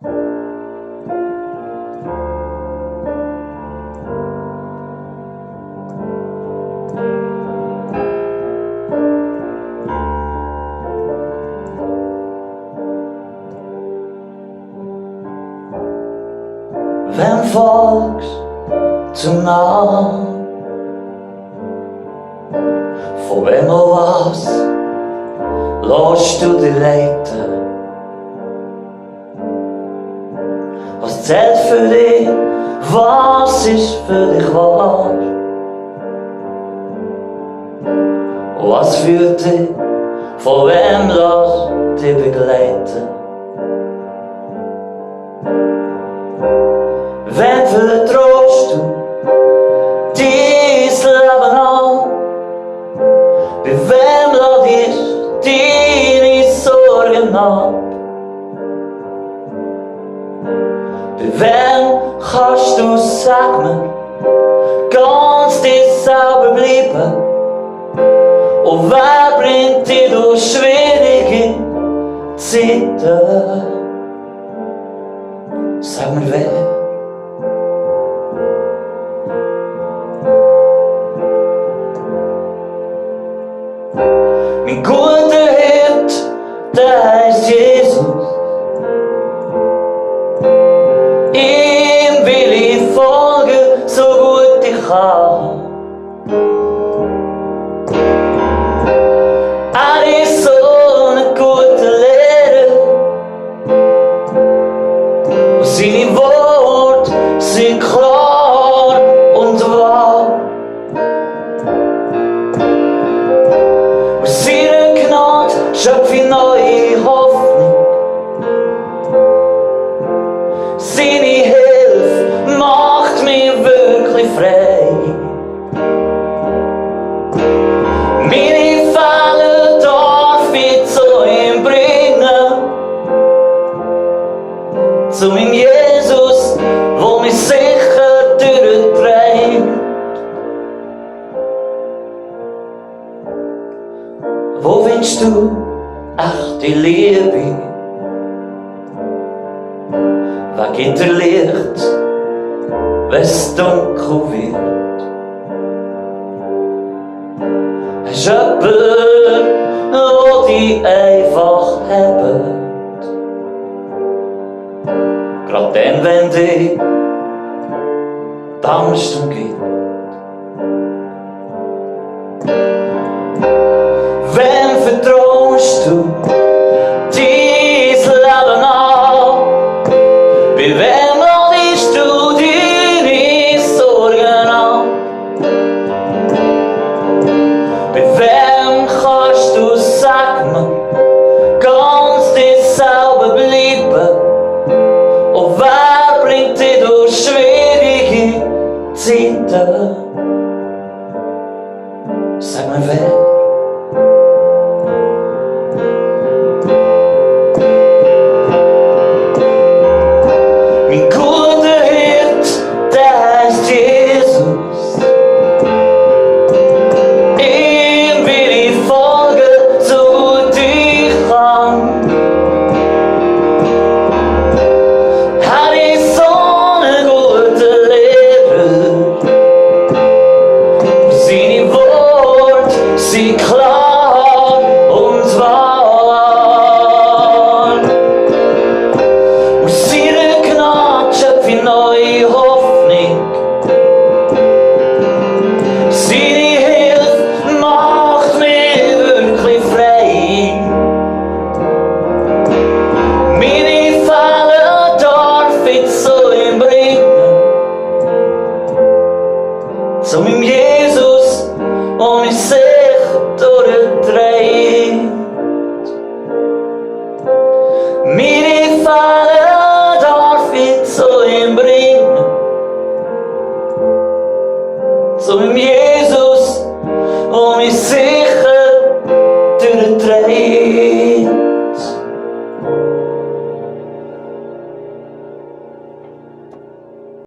Wenn folgst zum Namen, von wem oder was lässt du dich leiten? Was zählt für dich, was ist für dich wahr? Und was führt dich, von wem lässt dich begleiten? Wen vertraust du dein Leben an? Bei wem lässt deine Sorgen ab? Bei wem kannst du, sag mir, ganz dir selber bleiben? Und wer bringt dich durch schwierige Zeiten? Sag mir wer? Mein guter Hirt, der heißt Jesus. Ihm will ich folgen, so gut ich kann. Er ist so ein guter Lehrer. Und seine Worte sind klar und wahr. Schöpf ich neue Hoffnung. Seine Hilfe macht mich wirklich frei. Meine Fälle darf ich zu ihm bringen. Zu meinem Jesus, wo mich sicher durchträgt. Wo findest du echte Liebe? Wer gibt dir Licht, wenn's dunkel wird? Hast du jemanden, der dich einfach hebt? Grad dann, wenn dich die Angst umgibt. Wem vertraust du dein Leben an? Bei wem lässt du deine Sorgen an? Bei wem kannst du, sag mir, ganz dir selber bleiben? Und wer bringt dich durch schwierige Zeiten? Sag mir wer? Zu meinem Jesus, und mich sicher durchträgt. Meine Fälle darf ich zu ihm bringen. Zu meinem Jesus, und mich sicher